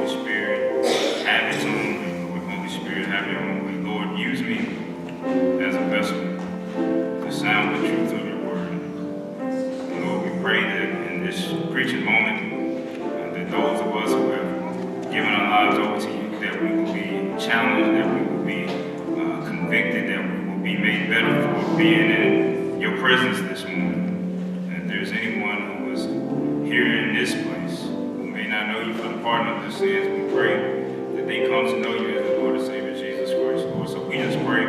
Holy Spirit have its own way. Lord, Holy Spirit, have your own way. Lord, use me as a vessel to sound the truth of your word. And Lord, we pray that in this preaching moment, that those of us who have given our lives over to you, that we will be challenged, that we will be convicted, that we will be made better for being in your presence this morning. And if there's anyone who is here in this place who may not know you for the pardon of their sins, we pray that they come to know you as the Lord and Savior Jesus Christ, Lord. So we just pray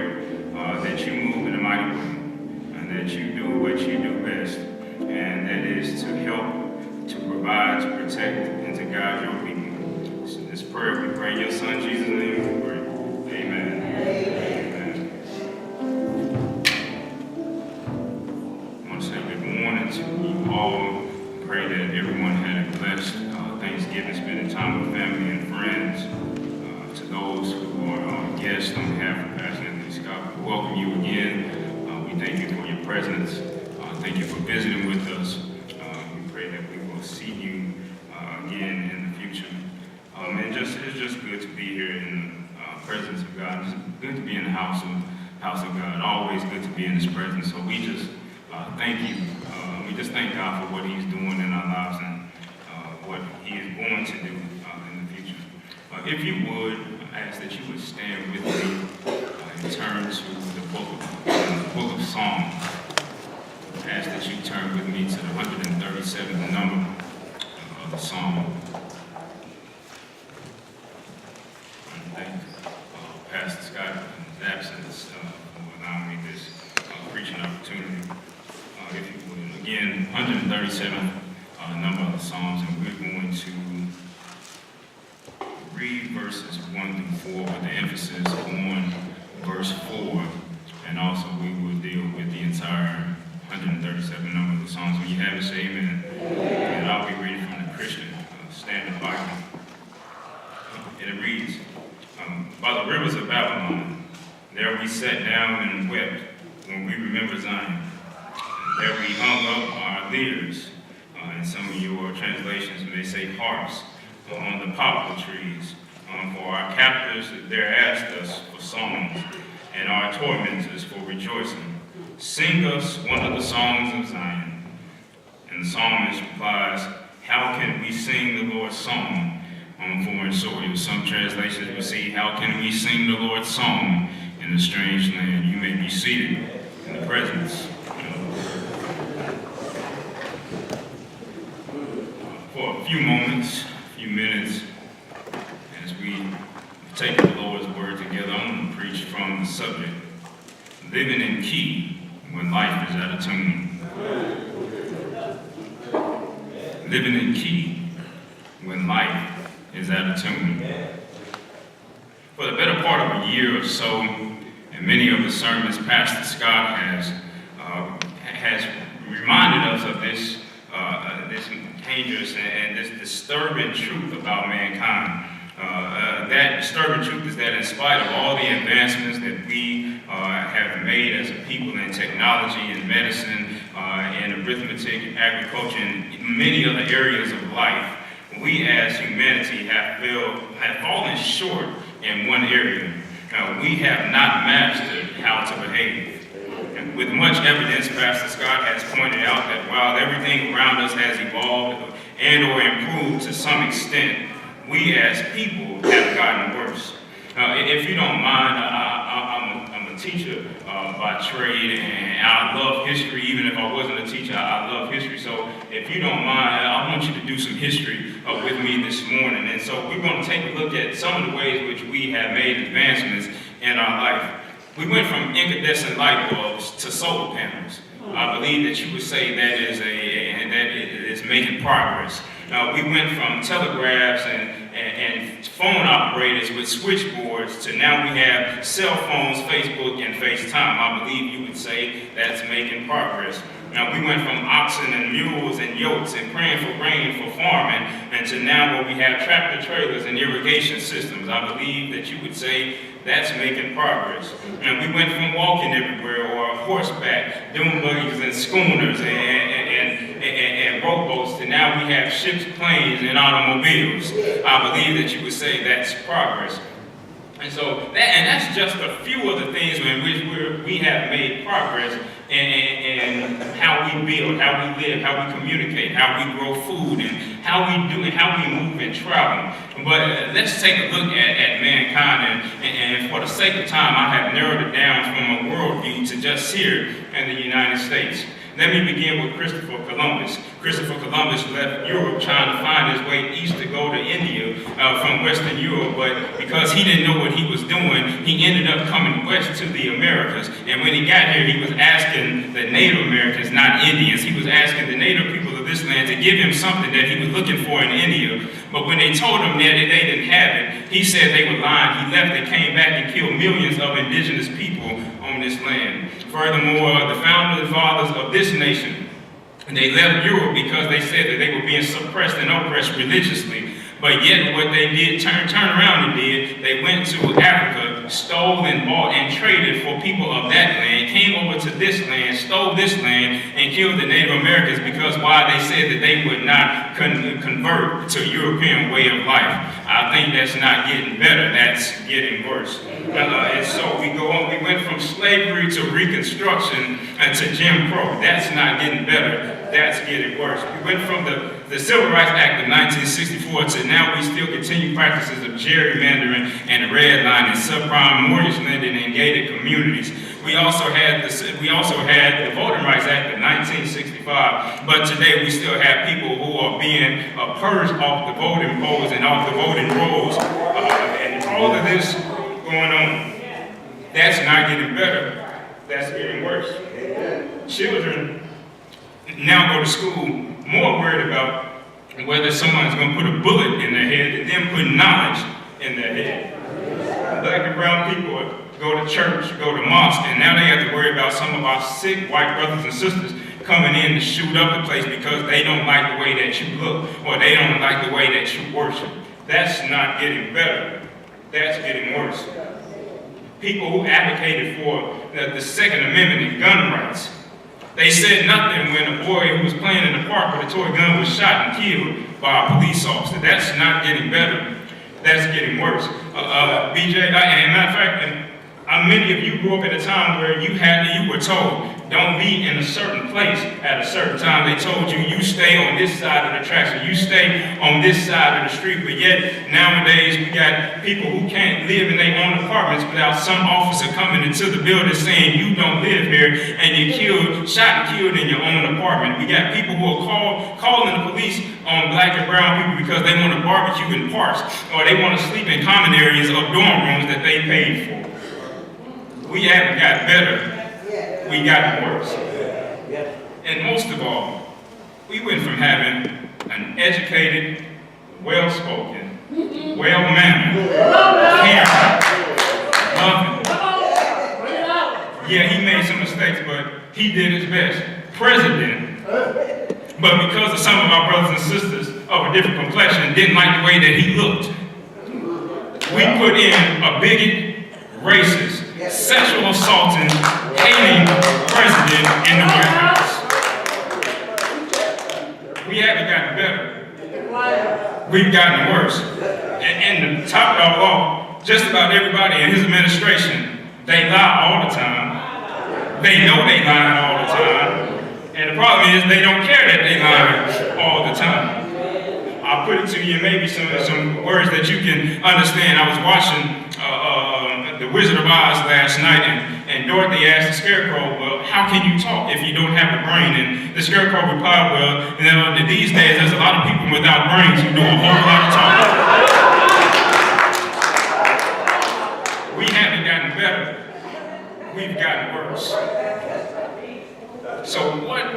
that you move in a mighty way, and that you do what you do best, and that is to help, to provide, to protect, and to guide your people. So this prayer we pray in your Son Jesus' name we pray. Amen. Amen. I want to say good morning to you all. Pray that everyone had a blessed Thanksgiving, spending time with family and friends. To those who are guests on behalf of Pastor Anthony Scott, we welcome you again. We thank you for your presence. Thank you for visiting with us. We pray that we will see you again in the future. It's just good to be here in the presence of God. It's good to be in the house of God. Always good to be in His presence. So we just thank you. We just thank God for what He's doing in our lives and what He is going to do in the future. If you would, I ask that you would stand with me and turn to the book of Psalms. I ask that you turn with me to the 137th number of the Psalm. I thank Pastor Scott in his absence for allowing me this preaching opportunity. If you would, again, 137th number of the Psalms, and we're going to read verses 1 through 4 with the emphasis on verse 4, and also we will deal with the entire 137 number of the Psalms. When you have it, say amen. And I'll be reading from the Christian Standard Bible. And it reads, by the rivers of Babylon, there we sat down and wept when we remember Zion. There we hung up our lyres. In some of your translations, may say harps on the poplar trees. For our captors there asked us for songs, and our tormentors for rejoicing. Sing us one of the songs of Zion. And the psalmist replies, how can we sing the Lord's song on foreign soil? Some translations will see, how can we sing the Lord's song in a strange land? You may be seated in the presence. For a few moments, a few minutes, as we take the Lord's word together, I'm going to preach from the subject, living in key when life is out of tune. Living in key when life is out of tune. For the better part of a year or so, and many of the sermons Pastor Scott has reminded us of this dangerous and this disturbing truth about mankind. That disturbing truth is that in spite of all the advancements that we have made as a people in technology and medicine, in arithmetic, agriculture, and many other areas of life, we as humanity have fallen short in one area. We have not mastered how to behave. And with much evidence, Pastor Scott has pointed out that while everything around us has evolved and or improved to some extent, we as people have gotten worse. If you don't mind, I'm a teacher by trade, and I love history. Even if I wasn't a teacher, I love history. So if you don't mind, I want you to do some history with me this morning. And so we're going to take a look at some of the ways in which we have made advancements in our life. We went from incandescent light bulbs to solar panels. I believe that you would say that is making progress. We went from telegraphs and phone operators with switchboards to now we have cell phones, Facebook, and FaceTime. I believe you would say that's making progress. Now we went from oxen and mules and yokes and praying for rain for farming, and to now where we have tractor trailers and irrigation systems. I believe that you would say that's making progress. And we went from walking everywhere or horseback, dune buggies and schooners and and rowboats to now we have ships, planes, and automobiles. I believe that you would say that's progress. And so, that's just a few of the things in which we have made progress in how we build, how we live, how we communicate, how we grow food, and how we do, and how we move and travel. But let's take a look at mankind, and for the sake of time, I have narrowed it down from a worldview to just here in the United States. Let me begin with Christopher Columbus. Christopher Columbus left Europe trying to find his way east to go to India from Western Europe, but because he didn't know what he was doing, he ended up coming west to the Americas. And when he got here, he was asking the Native Americans, not Indians, he was asking the Native people of this land to give him something that he was looking for in India. But when they told him that they didn't have it, he said they were lying. He left and came back and killed millions of indigenous people on this land. Furthermore, the founding fathers of this nation, they left Europe because they said that they were being suppressed and oppressed religiously. But yet what they did, turn around and did, they went to Africa, stole and bought and traded for people of that land, came over to this land, stole this land, and killed the Native Americans because why? They said that they would not convert to European way of life. I think that's not getting better, that's getting worse. And so we go on, we went from slavery to Reconstruction to Jim Crow. That's not getting better, that's getting worse. We went from the Civil Rights Act of 1964 to now we still continue practices of gerrymandering and redlining, subprime mortgage lending, and gated communities. We also had the Voting Rights Act of 1965, but today we still have people who are being purged off the voting polls and off the voting rolls, and all of this going on. That's not getting better, that's getting worse. Children now go to school more worried about whether someone's going to put a bullet in their head than them putting knowledge in their head. Black and brown people go to church, go to mosque, and now they have to worry about some of our sick white brothers and sisters coming in to shoot up the place because they don't like the way that you look, or they don't like the way that you worship. That's not getting better, that's getting worse. People who advocated for the Second Amendment and gun rights, they said nothing when a boy who was playing in the park with a toy gun was shot and killed by a police officer. That's not getting better, that's getting worse. BJ, and matter of fact, many of you grew up at a time where you were told, don't be in a certain place at a certain time. They told you, you stay on this side of the tracks, or you stay on this side of the street. But yet, nowadays, we got people who can't live in their own apartments without some officer coming into the building saying, you don't live here, and you're shot and killed in your own apartment. We got people who are calling the police on black and brown people because they want to barbecue in parks, or they want to sleep in common areas of dorm rooms that they paid for. We haven't got better, we got worse. And most of all, we went from having an educated, well-spoken, well-mannered, caring, loving. Yeah, he made some mistakes, but he did his best. President, but because of some of our brothers and sisters of a different complexion didn't like the way that he looked, we put in a bigot, racist, sexual assaulting, hating president in the White House. We haven't gotten better. We've gotten worse. And to top it all off, just about everybody in his administration, they lie all the time. They know they lie all the time. And the problem is they don't care that they lie all the time. I'll put it to you, maybe some words that you can understand. I was watching The Wizard of Oz last night, and Dorothy asked the Scarecrow, well, how can you talk if you don't have a brain? And the Scarecrow replied, well, these days there's a lot of people without brains who do a whole lot of talking. We haven't gotten better, we've gotten worse. So what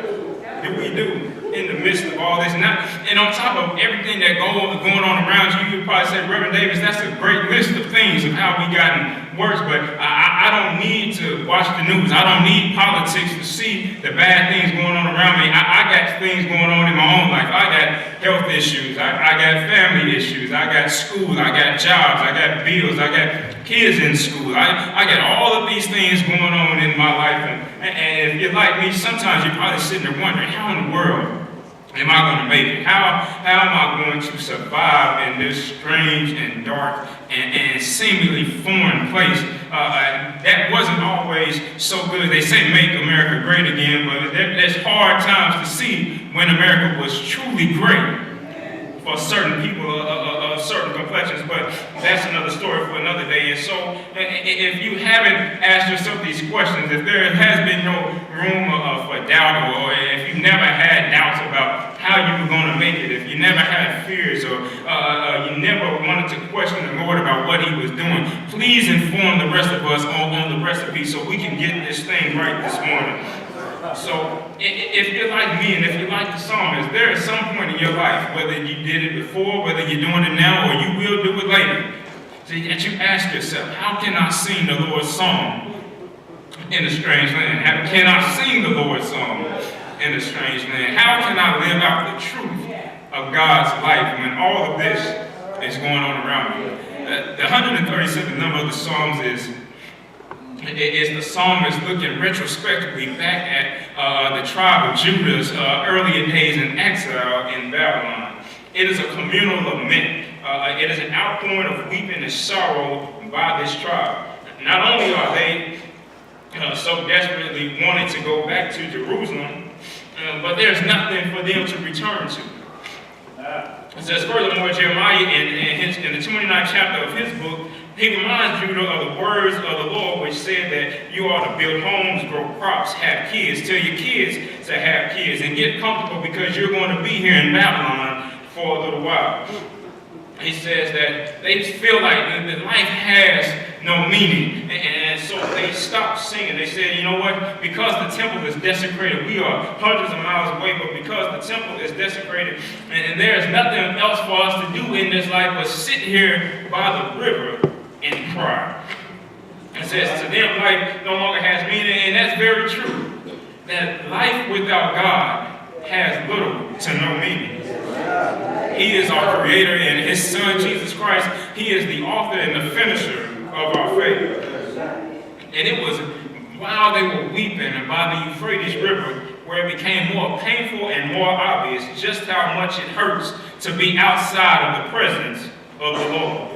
do we do in the midst of all this? And on top of everything that going on around you, you'd probably say, Reverend Davis, that's a great list of things of how we gotten worse, but I don't need to watch the news. I don't need politics to see the bad things going on around me. I got things going on in my own life. I got health issues. I got family issues. I got school. I got jobs. I got bills. I got kids in school. I got all of these things going on in my life. And if you're like me, sometimes you're probably sitting there wondering, how in the world am I going to make it? How am I going to survive in this strange and dark and seemingly foreign place? That wasn't always so good. They say make America great again, but there's hard times to see when America was truly great for certain people of certain complexions, but that's another story for another day. And so if you haven't asked yourself these questions, if there has been no room for doubt, or if you've never had doubts about how you were going to make it, if you never had fears, or you never wanted to question the Lord about what he was doing, please inform the rest of us on the recipe so we can get this thing right this morning. So if you're like me and if you're like the psalmist, there is some point in your life, whether you did it before, whether you're doing it now, or you will do it later, that you ask yourself, how can I sing the Lord's song in a strange land? How can I sing the Lord's song in a strange land? How can I live out the truth of God's life when all of this is going on around me? The 137th number of the Psalms is the psalmist looking retrospectively back at the tribe of Judah's earlier days in exile in Babylon. It is a communal lament. It is an outpouring of weeping and sorrow by this tribe. Not only are they so desperately wanting to go back to Jerusalem, but there's nothing for them to return to. It says, furthermore, Jeremiah in the 29th chapter of his book, he reminds Judah of the words of the Lord, which said that you ought to build homes, grow crops, have kids, tell your kids to have kids, and get comfortable because you're going to be here in Babylon for a little while. He says that they feel like that life has no meaning, and so they stopped singing. They said, you know what, because the temple is desecrated, we are hundreds of miles away, but because the temple is desecrated, and there's nothing else for us to do in this life but sit here by the river and cry. It says, to them life no longer has meaning, and that's very true. That life without God has little to no meaning. He is our creator, and his son, Jesus Christ, he is the author and the finisher of our faith. And it was while they were weeping by the Euphrates River where it became more painful and more obvious just how much it hurts to be outside of the presence of the Lord.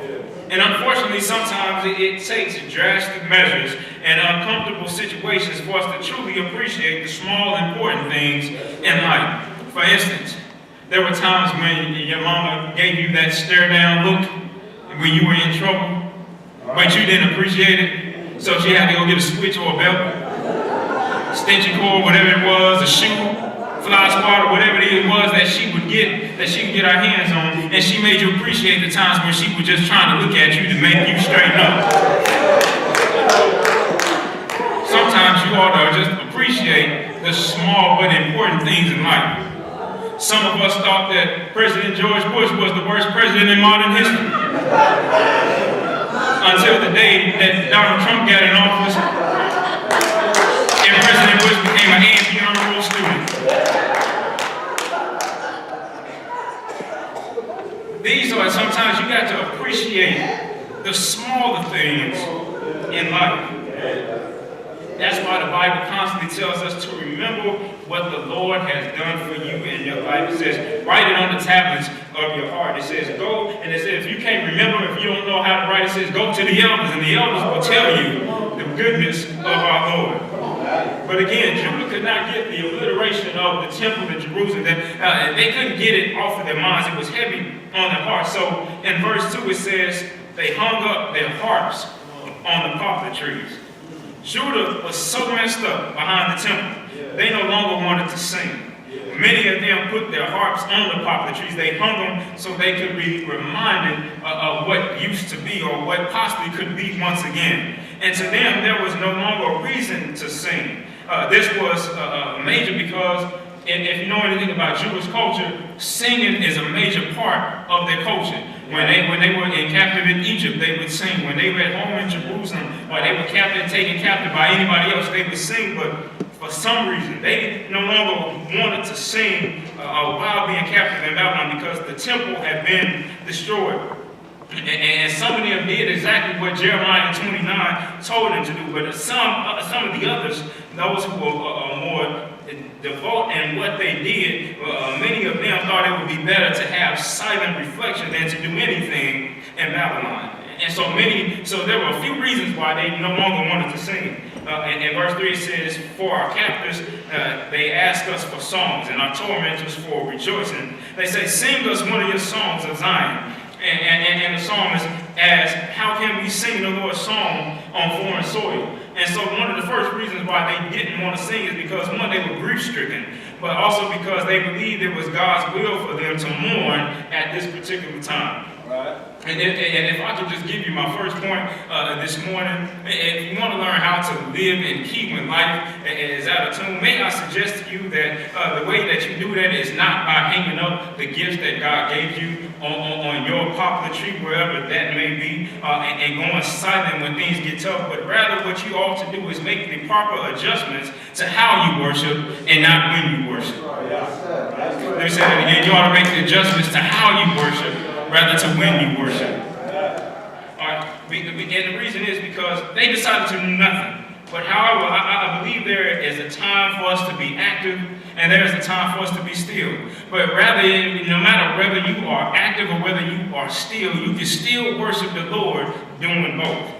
And unfortunately, sometimes it takes drastic measures and uncomfortable situations for us to truly appreciate the small, important things in life. For instance, there were times when your mama gave you that stare-down look when you were in trouble, but you didn't appreciate it, so she had to go get a switch or a belt, extension cord, whatever it was, a shoe, fly swatter, whatever it was that she could get her hands on, and she made you appreciate the times when she was just trying to look at you to make you straighten up. Sometimes you ought to just appreciate the small but important things in life. Some of us thought that President George Bush was the worst president in modern history. Until the day that Donald Trump got in office and President Bush became an A&P honor roll student. These are sometimes you got to appreciate the smaller things in life. That's why the Bible constantly tells us to remember what the Lord has done for you in your life. It says, write it on the tablets of your heart. It says, go, and it says, if you can't remember, if you don't know how to write, it says, go to the elders, and the elders will tell you the goodness of our Lord. But again, Judah could not get the alliteration of the temple in Jerusalem. They couldn't get it off of their minds. It was heavy on their hearts. So in verse 2, it says, they hung up their harps on the poplar trees. Judah was so messed up behind the temple, they no longer wanted to sing. Many of them put their harps on the poplar trees. They hung them so they could be reminded of what used to be or what possibly could be once again. And to them, there was no longer a reason to sing. This was major because if you know anything about Jewish culture, singing is a major part of their culture. When they were in captive in Egypt, they would sing. When they were at home in Jerusalem, or they were taken captive by anybody else, they would sing. But for some reason, they no longer wanted to sing while being captive in Babylon because the temple had been destroyed. And some of them did exactly what Jeremiah 29 told them to do. But some of the others, those who were more devote in what they did, many of them thought it would be better to have silent reflection than to do anything in Babylon. And so there were a few reasons why they no longer wanted to sing. In verse 3 it says, for our captors, they ask us for songs, and our tormentors for rejoicing. They say, sing us one of your songs of Zion. And the psalmist asks, how can we sing the Lord's song on foreign soil? And so one of the first reasons why they didn't want to sing is because, one, they were grief-stricken, but also because they believed it was God's will for them to mourn at this particular time. Right. And if I could just give you my first point this morning, if you want to learn how to live and keep when life is out of tune, may I suggest to you that the way that you do that is not by hanging up the gifts that God gave you on your poplar tree, wherever that may be, and going silent when things get tough, but rather what you ought to do is make the proper adjustments to how you worship and not when you worship. Let me say that again. You ought to make the adjustments to how you worship rather to when you worship. All right. And the reason is because they decided to do nothing. But however, I believe there is a time for us to be active and there is a time for us to be still. But rather, no matter whether you are active or whether you are still, you can still worship the Lord doing both.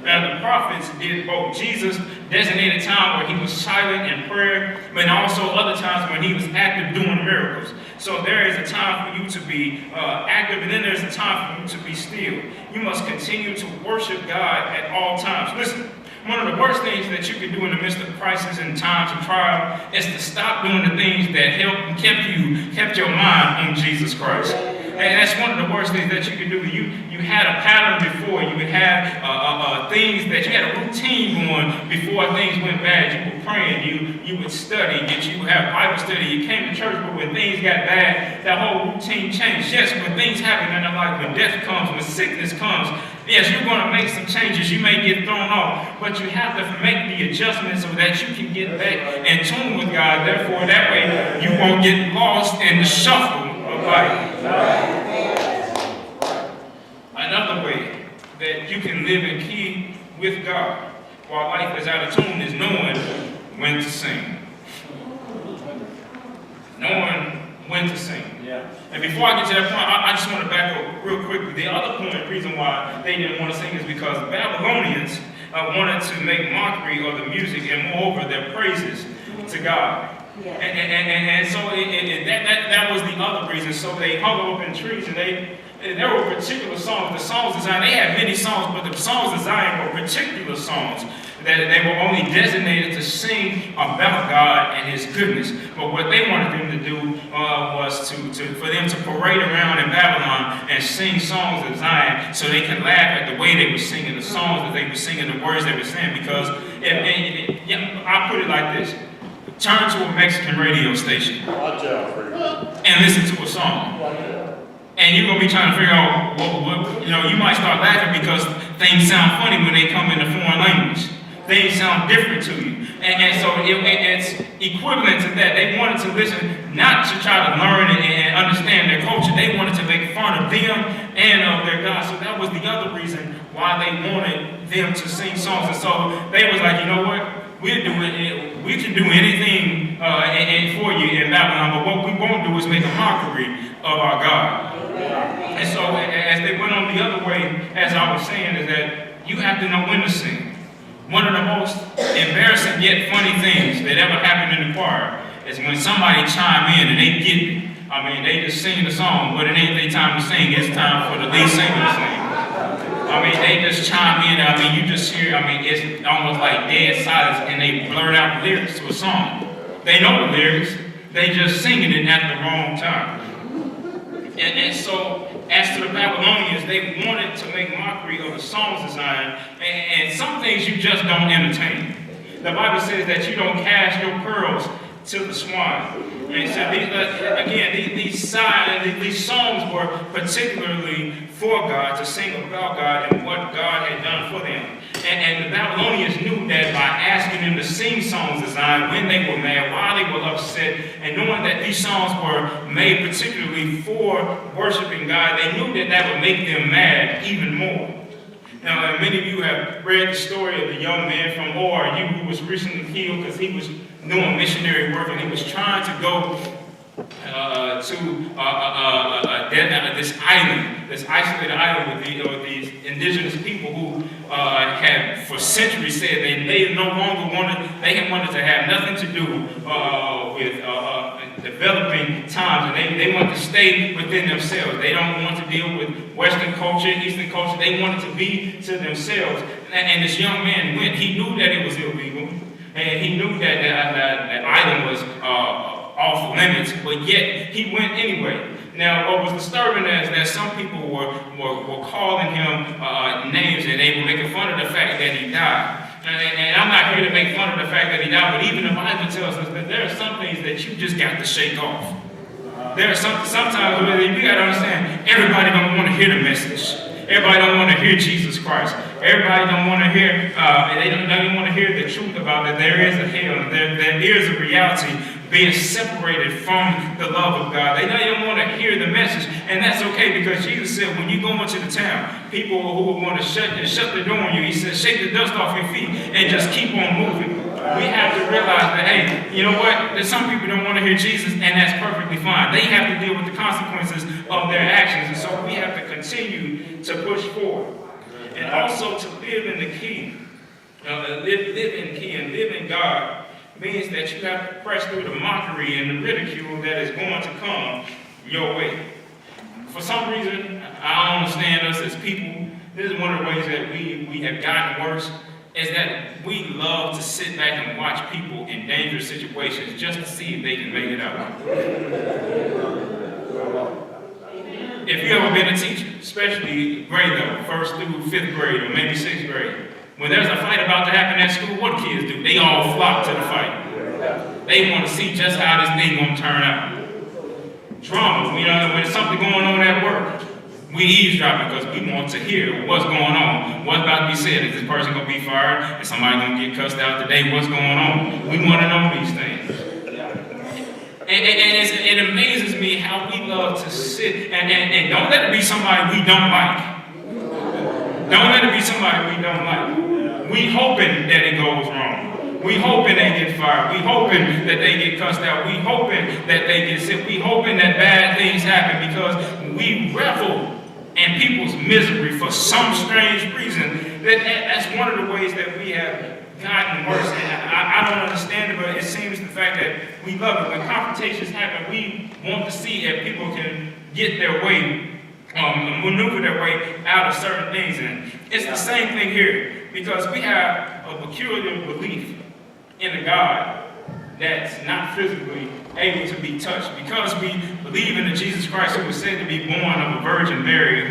Now, the prophets did both. Jesus designated time where he was silent in prayer, but also other times when he was active doing miracles. So there is a time for you to be active, and then there's a time for you to be still. You must continue to worship God at all times. Listen, one of the worst things that you can do in the midst of crisis and times of trial is to stop doing the things that kept your mind on Jesus Christ. And that's one of the worst things that you can do. You had a pattern before. You had things that you had a routine going before things went bad. You were praying. You would study. You would have Bible study. You came to church, but when things got bad, that whole routine changed. Yes, when things happen in your life, when death comes, when sickness comes, yes, you're going to make some changes. You may get thrown off, but you have to make the adjustments so that you can get back in tune with God. Therefore, that way you won't get lost in the shuffle of life. Another way that you can live and keep with God while life is out of tune is knowing when to sing. Knowing when to sing. Yeah. And before I get to that point, I just want to back up real quickly. The other point, the reason why they didn't want to sing is because the Babylonians wanted to make mockery of the music and moreover their praises to God. Yeah. And so that was the other reason. So they hung up in trees, and there were particular songs. The songs of Zion, they had many songs, but the songs of Zion were particular songs that they were only designated to sing about God and his goodness. But what they wanted them to do was for them to parade around in Babylon and sing songs of Zion so they could laugh at the way they were singing the songs that they were singing, the words they were saying. Because I put it like this. Turn to a Mexican radio station and listen to a song. And you're going to be trying to figure out, you might start laughing because things sound funny when they come in a foreign language. Things sound different to you. And so it's equivalent to that. They wanted to listen, not to try to learn and understand their culture. They wanted to make fun of them and of their God. So that was the other reason why they wanted them to sing songs. And so they was like, you know what? We can do anything for you in Babylon, but what we won't do is make a mockery of our God. And so as they went on the other way, as I was saying, is that you have to know when to sing. One of the most embarrassing yet funny things that ever happened in the choir is when somebody chime in and they get it. I mean, they just sing the song, but it ain't their time to sing. It's time for the lead singer to sing. I mean, they just chime in. I mean, you just hear, it's almost like dead silence, and they blurt out the lyrics to a song. They know the lyrics. They just singing it at the wrong time. And so, as to the Babylonians, they wanted to make mockery of the songs of Zion, and some things you just don't entertain. The Bible says that you don't cast your pearls to the swine. And so these songs were particularly for God, to sing about God and what God had done for them. And the Babylonians knew that by asking them to sing songs of Zion when they were mad, while they were upset, and knowing that these songs were made particularly for worshiping God, they knew that would make them mad even more. Now, many of you have read the story of the young man from ORU who was recently killed because he was doing missionary work and he was trying to go to this island, this isolated island with these indigenous people who had for centuries said they no longer wanted to have nothing to do with developing times, and they want to stay within themselves. They don't want to deal with Western culture, Eastern culture. They wanted to be to themselves. And this young man went. He knew that it was illegal, and he knew that the island was off limits, but yet he went anyway. Now, what was disturbing is that some people were calling him names, and they were making fun of the fact that he died. And I'm not here to make fun of the fact that he died, but even the Bible tells us that there are some things that you just got to shake off. There are sometimes you got to understand, everybody don't want to hear the message. Everybody don't want to hear Jesus Christ. Everybody don't want to hear, they don't want to hear the truth about that there is a hell, there is a reality being separated from the love of God. They don't want to hear the message, and that's okay, because Jesus said when you go into the town, people who want to shut the door on you, he said, shake the dust off your feet and just keep on moving. We have to realize that, hey, you know what? There's some people don't want to hear Jesus, and that's perfectly fine. They have to deal with the consequences of their actions, and so we have to continue to push forward. And also to live in the key. Live in key and live in God means that you have to press through the mockery and the ridicule that is going to come your way. For some reason, I don't understand us as people. This is one of the ways that we have gotten worse, is that we love to sit back and watch people in dangerous situations just to see if they can make it out. If you ever been a teacher, especially grade level, 1st through 5th grade or maybe 6th grade, when there's a fight about to happen at school, what do kids do? They all flock to the fight. They want to see just how this thing going to turn out. Drama, when there's something going on at work, we eavesdrop because we want to hear what's going on, what's about to be said. Is this person going to be fired? Is somebody going to get cussed out today? What's going on? We want to know these things. And it amazes me how we love to sit, and don't let it be somebody we don't like. Don't let it be somebody we don't like. We hoping that it goes wrong. We hoping they get fired. We hoping that they get cussed out. We hoping that they get sick. We hoping that bad things happen because we revel in people's misery for some strange reason. That's one of the ways that we have gotten worse. And I don't understand it, but it seems the fact that we love it. When confrontations happen, we want to see if people can get their way, maneuver their way out of certain things. And it's the same thing here, because we have a peculiar belief in a God that's not physically able to be touched, because we believe in a Jesus Christ who was said to be born of a Virgin Mary,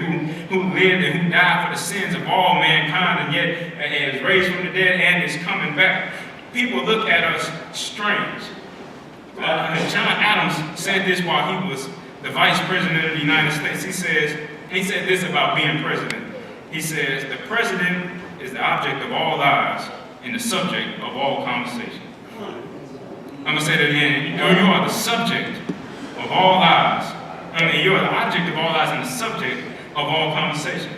who lived and who died for the sins of all mankind, and yet is raised from the dead and is coming back. People look at us strange. John Adams said this while he was the Vice President of the United States. He said this about being president. He says, the president is the object of all eyes and the subject of all conversation. I'm going to say that again. You are the subject of all eyes. You are the object of all eyes and the subject of all conversation.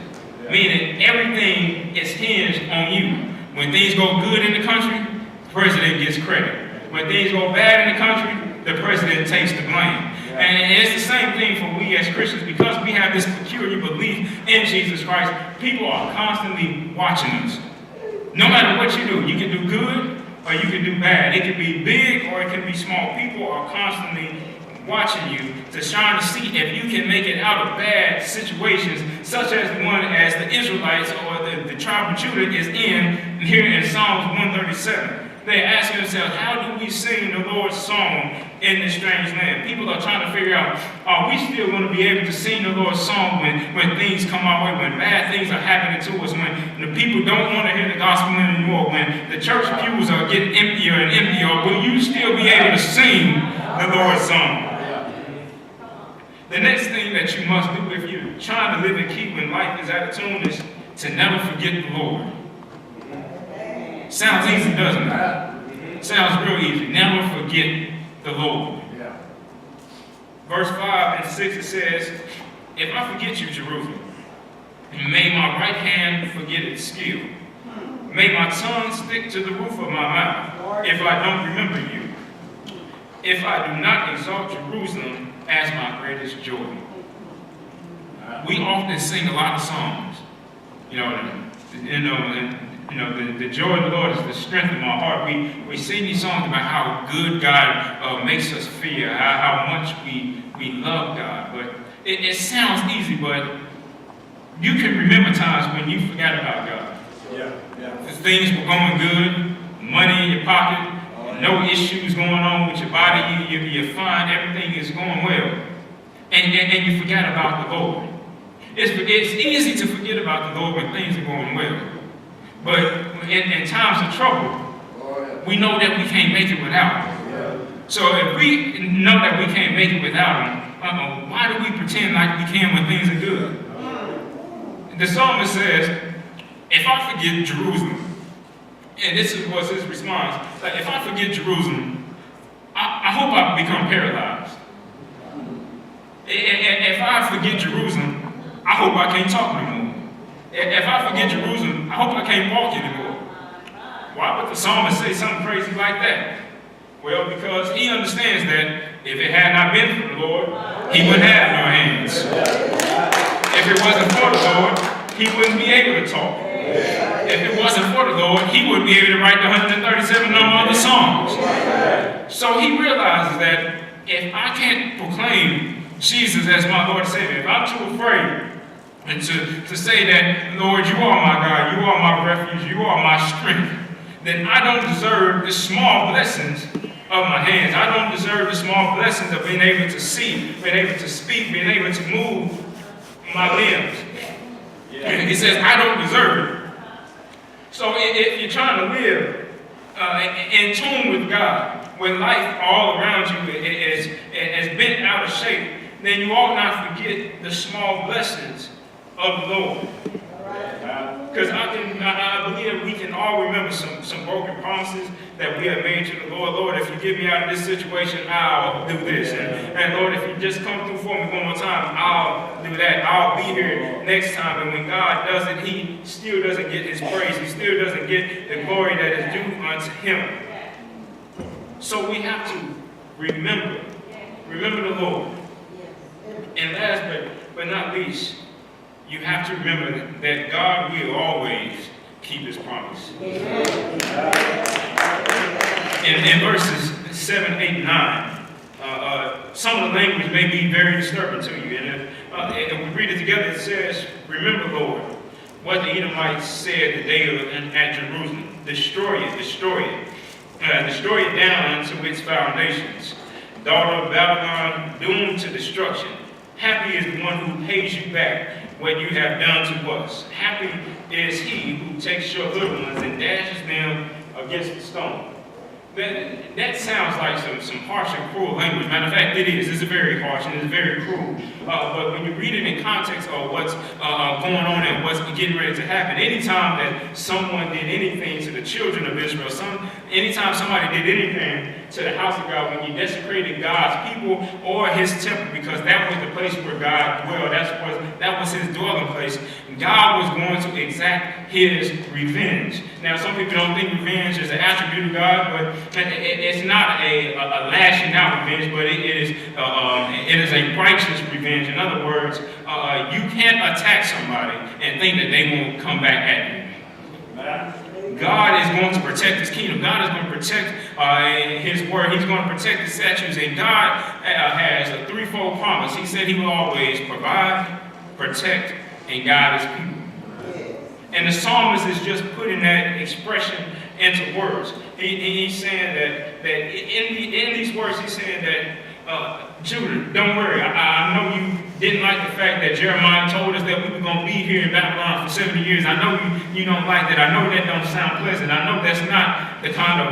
Meaning everything is hinged on you. When things go good in the country, the president gets credit. When things go bad in the country, the president takes the blame. And it's the same thing for we as Christians, because we have this peculiar belief in Jesus Christ. People are constantly watching us. No matter what you do, you can do good or you can do bad. It can be big or it can be small. People are constantly watching you to try to see if you can make it out of bad situations, such as the one as the Israelites or the tribe of Judah is in here in Psalms 137. They ask themselves, how do we sing the Lord's song in this strange land? People are trying to figure out, are we still going to be able to sing the Lord's song when things come our way, when bad things are happening to us, when the people don't want to hear the gospel anymore, when the church pews are getting emptier and emptier? Will you still be able to sing the Lord's song? The next thing that you must do if you're trying to live and keep when life is out of tune is to never forget the Lord. Sounds easy, doesn't it? Sounds real easy. Never forget the Lord. Verse 5 and 6, it says, if I forget you, Jerusalem, May my right hand forget its skill. May my tongue stick to the roof of my mouth if I don't remember you. If I do not exalt Jerusalem as my greatest joy. We often sing a lot of songs. The joy of the Lord is the strength of my heart. We sing these songs about how good God makes us feel, how much we love God. But it sounds easy, but you can remember times when you forgot about God. Yeah. Things were going good, money in your pocket, no issues going on with your body, you're fine, everything is going well. And you forgot about the Lord. It's easy to forget about the Lord when things are going well. But in times of trouble, we know that we can't make it without Him. So if we know that we can't make it without Him, why do we pretend like we can when things are good? The psalmist says, if I forget Jerusalem, and this was his response, like, if I forget Jerusalem, I hope I become paralyzed. If I forget Jerusalem, I hope I can't talk no more. If I forget Jerusalem, I hope I can't walk anymore. Why would the psalmist say something crazy like that? Well, because he understands that if it had not been for the Lord, he wouldn't have no hands. If it wasn't for the Lord, he wouldn't be able to talk. If it wasn't for the Lord, he wouldn't be able to write the 137 other songs. So he realizes that if I can't proclaim Jesus as my Lord and Savior, if I'm too afraid to say that, Lord, you are my God, you are my refuge, you are my strength, then I don't deserve the small blessings of my hands. I don't deserve the small blessings of being able to see, being able to speak, being able to move my limbs. He says, I don't deserve it. So if you're trying to live in tune with God, when life all around you is bent out of shape, then you ought not forget the small blessings of the Lord. Because I believe we can all remember some broken promises that we have made to the Lord. Lord, if you get me out of this situation, I'll do this. And Lord, if you just come through for me one more time, I'll do that. I'll be here next time. And when God does it, he still doesn't get his praise. He still doesn't get the glory that is due unto him. So we have to remember the Lord. And last but not least, you have to remember that God will always keep his promise. In verses 7, 8, and 9, some of the language may be very disturbing to you. And if we read it together, it says, remember, Lord, what the Edomites said the day at Jerusalem. Destroy it. Destroy it down to its foundations. Daughter of Babylon, doomed to destruction. Happy is the one who pays you back what you have done to us. Happy is he who takes your little ones and dashes them against the stone. That sounds like some harsh and cruel language. Matter of fact, it is. It's very harsh and it's very cruel. But when you read it in context of what's going on and what's getting ready to happen, anytime that someone did anything to the children of Israel, anytime somebody did anything to the house of God, when you desecrated God's people or his temple, because that was the place where God dwelled, that was his dwelling place, God was going to exact his revenge. Now, some people don't think revenge is an attribute of God, but it's not a lashing out revenge, but it is a righteous revenge. In other words, you can't attack somebody and think that they won't come back at you. God is going to protect his kingdom. God is going to protect his word. He's going to protect his statutes. And God has a threefold promise. He said he will always provide, protect, and guide his people. And the psalmist is just putting that expression into words. He's saying that in these words, he's saying that, Judah, don't worry. I know you didn't like the fact that Jeremiah told us that we were going to be here in Babylon for 70 years. I know you don't like that. I know that don't sound pleasant. I know that's not the kind of,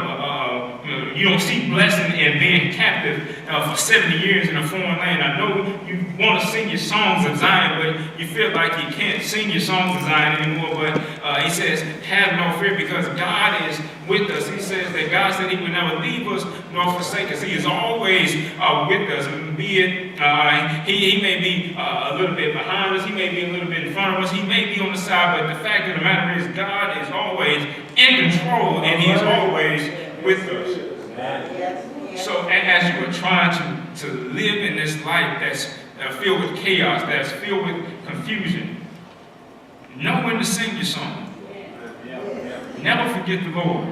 you don't see blessing in being captive for 70 years in a foreign land. I know you want to sing your songs of Zion, but you feel like you can't sing your songs of Zion anymore. But he says, have no fear, because God is with us. He says that God said he would never leave us nor forsake us. He is always with us. And be it, he may be a little bit behind us, he may be a little bit in front one of us. He may be on the side, but the fact of the matter is God is always in control, and He is always with us. So as you are trying to live in this life that's filled with chaos, that's filled with confusion, know when to sing your song. Never forget the Lord.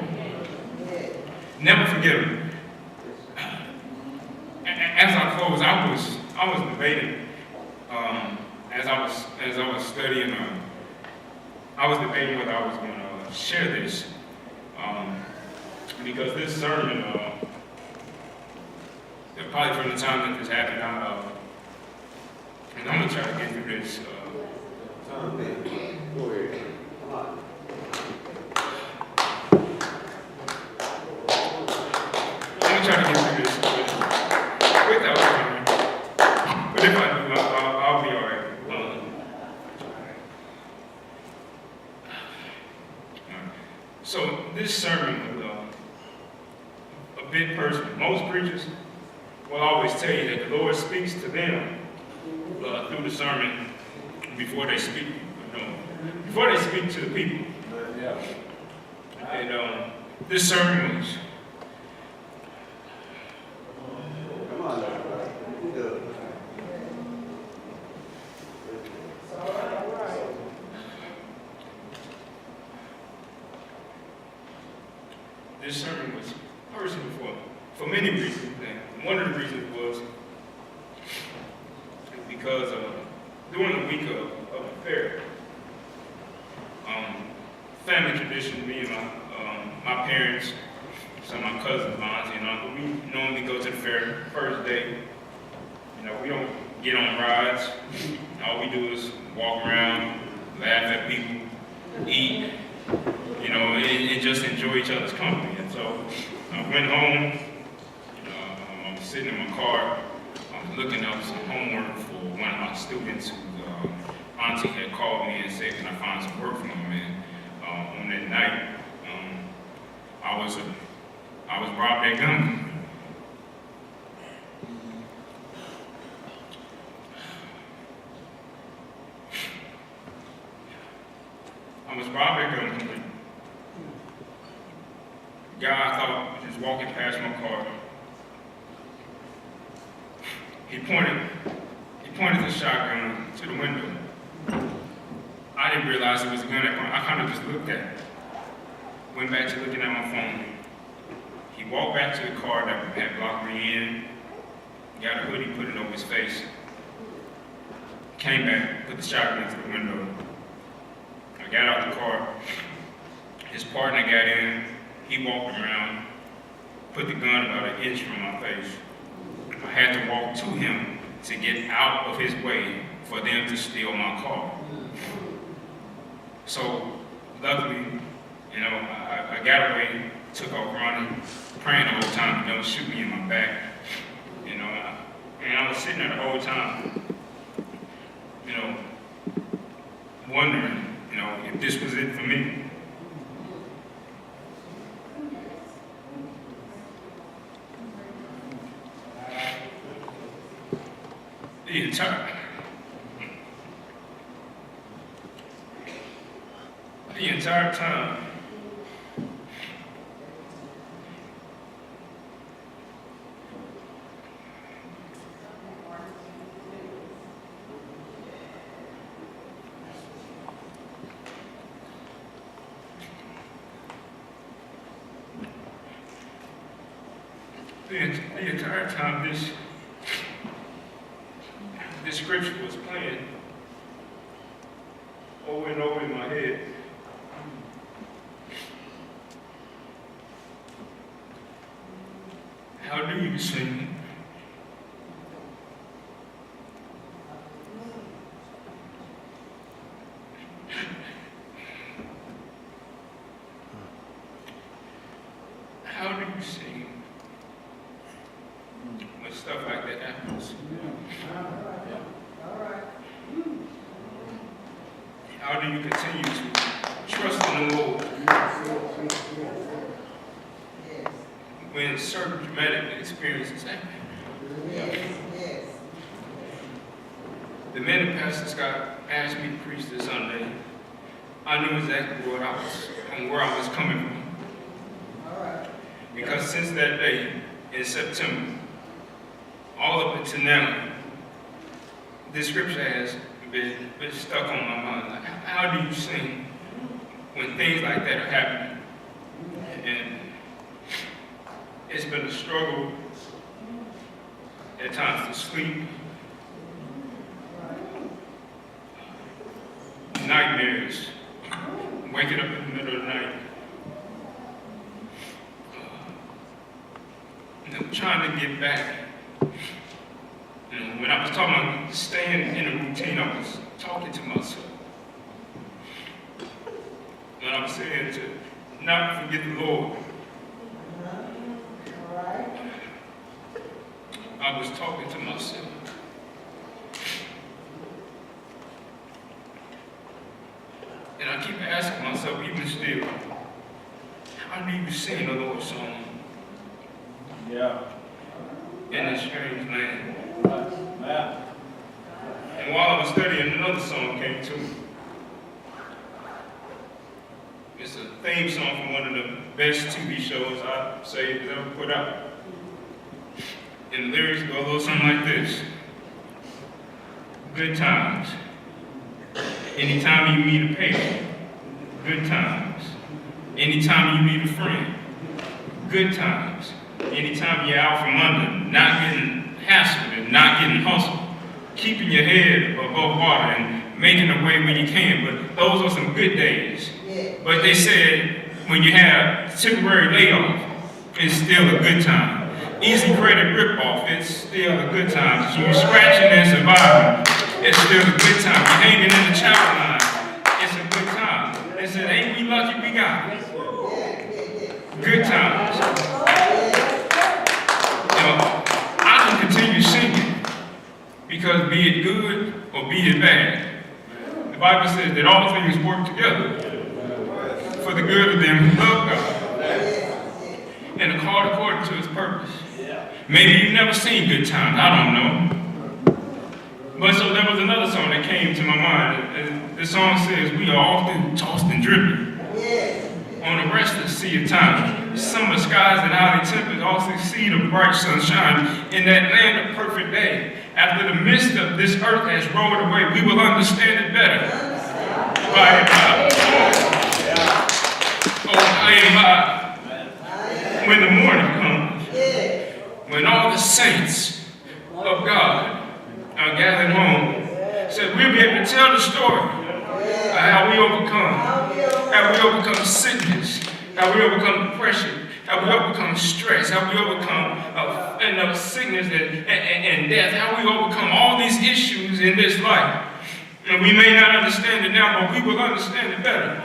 Never forget Him. As I close, I was debating as I was studying. I was debating whether I was going to share this because this sermon, probably from the time that this happened, and I'm going to try to get through this. Go ahead. Come on. I'm going to try to get through this without sermon. But if I do, I'll be all right. So this sermon was a bit personal. Most preachers will always tell you that the Lord speaks to them through the sermon before they speak to the people. And this sermon was. Come on, This sermon was personal for many reasons. And one of the reasons was because during the week of the fair, family tradition, me and my parents, some of my cousins, my auntie and uncle, we normally go to the fair first day. We don't get on rides. All we do is walk around, laugh at people, eat, and just enjoy each other's company. And so I went home, I was sitting in my car, I was looking up some homework for one of my students whose auntie had called me and said, can I find some work for him? And on that night, I was robbed at gunpoint. I was robbed at gunpoint. Guy I thought was just walking past my car. He pointed the shotgun to the window. I didn't realize it was a gun at point. I kind of just looked at it. Went back to looking at my phone. He walked back to the car that had blocked me in, got a hoodie, put it over his face. Came back, put the shotgun to the window. I got out the car. His partner got in. He walked around, put the gun about an inch from my face. I had to walk to him to get out of his way for them to steal my car. So, luckily, I got away, took off running, praying the whole time, don't shoot me in my back. And I was sitting there the whole time, wondering, if this was it for me. The entire time, this scripture was playing over and over in my head. How do you sing? How do you sing when stuff like that happens? How do you continue to trust in the Lord when certain dramatic experiences happen? The men of Pastor Scott asked me to preach this Sunday, I knew exactly where I was coming from. Because since that day in September, all up until now, this scripture has been stuck on my mind. Like, how do you sing when things like that are happening? And it's been a struggle at times to sleep, nightmares, waking up in the middle of the night, trying to get back. When I was talking about staying in a routine, I was talking to myself. When I was saying to not forget the Lord, I was talking to myself. And I keep asking myself, even still, how do you sing the Lord's song? Yeah. In a strange land. Yeah. And while I was studying, another song came to me. It's a theme song from one of the best TV shows I say that ever put out. And the lyrics go a little something like this. Good times. Anytime you meet a parent. Good times. Anytime you meet a friend. Good times. Anytime you're out from under, not getting hassled and not getting hustled, keeping your head above water and making a way when you can. But those are some good days. But they said when you have temporary layoff, it's still a good time. Easy credit rip-off, it's still a good time. You're scratching and surviving, it's still a good time. You're hanging in the child line, it's a good time. They said, ain't we lucky we got it? Good times. I can continue singing because be it good or be it bad, the Bible says that all things work together for the good of them who love God and are called according to his purpose. Maybe you've never seen good times, I don't know. But so there was another song that came to my mind. And the song says, we are often tossed and driven on a restless sea of time. Summer skies and highly tempered also see the bright sunshine in that land of perfect day. After the mist of this earth has rolled away, we will understand it better. By and by. Oh, by and by. When the morning comes, when all the saints of God are gathered home, so we'll be able to tell the story of how we overcome sickness, how we overcome depression, how we overcome stress, how we overcome sickness and death, how we overcome all these issues in this life. And we may not understand it now, but we will understand it better.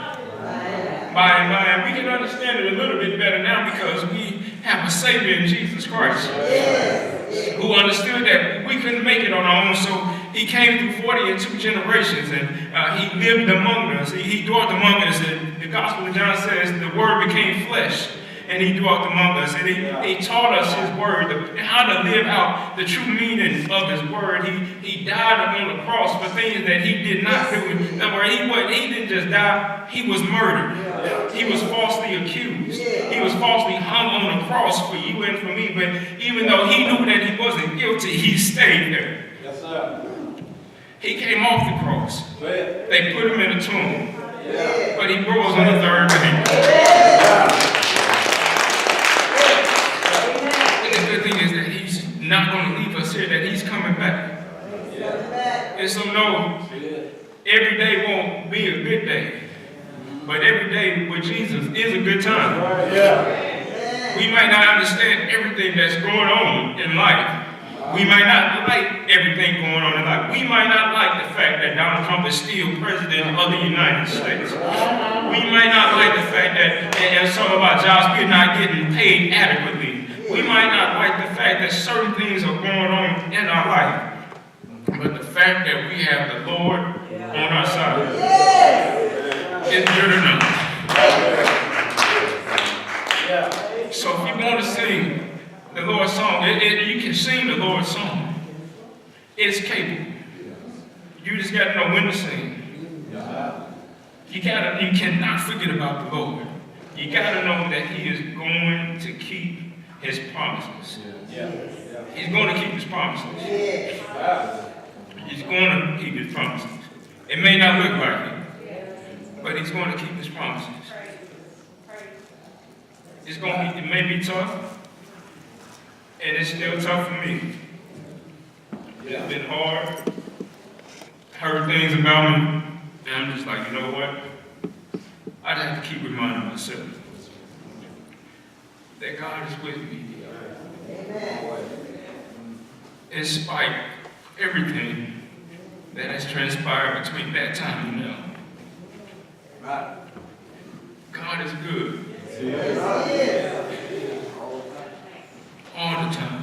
By and by, and we can understand it a little bit better now because we have a Savior in Jesus Christ who understood that we couldn't make it on our own, so he came through 42 generations and he lived among us. He dwelt among us. And the Gospel of John says the Word became flesh and he dwelt among us. And he taught us his Word, how to live out the true meaning of his Word. He died on the cross for things that he did not do. He didn't just die, he was murdered. He was falsely accused. He was falsely hung on the cross for you and for me. But even though he knew that he wasn't guilty, he stayed there. Yes, sir. He came off the cross. They put him in a tomb. But he rose on the third day. And the good thing is that he's not going to leave us here, that he's coming back. And so no, every day won't be a good day. But every day with Jesus is a good time. We might not understand everything that's going on in life. We might not like everything going on in life. We might not like the fact that Donald Trump is still president of the United States. We might not like the fact that in some of our jobs we're not getting paid adequately. We might not like the fact that certain things are going on in our life. But the fact that we have the Lord on our side is good enough. So if you want to sing the Lord's song, you can sing the Lord's song. It's capable. You just got to know when to sing. You cannot forget about the Lord. You got to know that He is going to keep His promises. He's going to keep His promises. He's going to keep His promises. It may not look like it, but He's going to keep His promises. It may be tough, and it's still tough for me. It's been hard. Heard things about me, and I'm just like, you know what? I just have to keep reminding myself that God is with me. In spite of everything that has transpired between that time and now. God is good. All the time.